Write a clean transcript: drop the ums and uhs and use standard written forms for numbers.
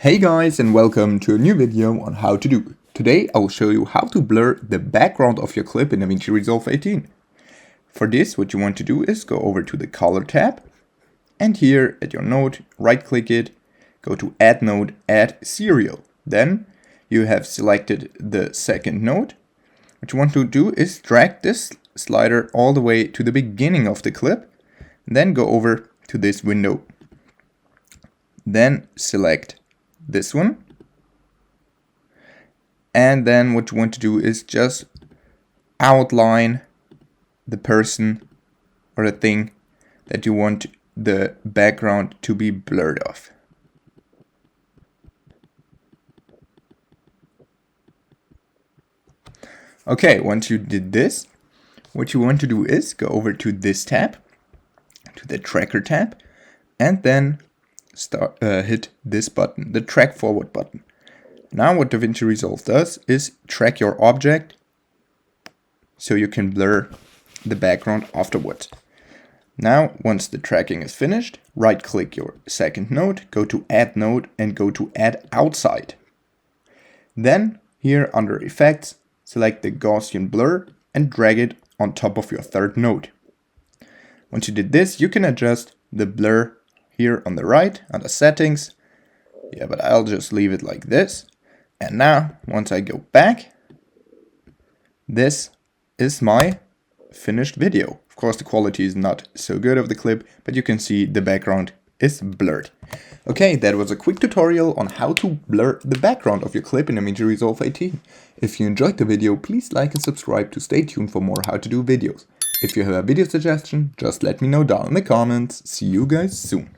Hey guys, and welcome to a new video on how to do. Today I will show you how to blur the background of your clip in DaVinci Resolve 18. For this, what you want to do is go over to the color tab, and here at your node, right click it, go to add node, add serial. Then you have selected the second node. What you want to do is drag this slider all the way to the beginning of the clip, then go over to this window. Then select this one, and then what you want to do is just outline the person or the thing that you want the background to be blurred off. Okay, once you did this, what you want to do is go over to this tab, to the tracker tab, and then hit this button, the track forward button. Now what DaVinci Resolve does is track your object so you can blur the background afterwards. Now once the tracking is finished, right click your second node, go to add node and go to add outside. Then here under effects, select the Gaussian blur and drag it on top of your third node. Once you did this, you can adjust the blur here on the right under settings. Yeah, but I'll just leave it like this. And now once I go back, this is my finished video. Of course the quality is not so good of the clip, but you can see the background is blurred. Okay, that was a quick tutorial on how to blur the background of your clip in DaVinci Resolve 18. If you enjoyed the video, please like and subscribe to stay tuned for more how to do videos. If you have a video suggestion, just let me know down in the comments. See you guys soon.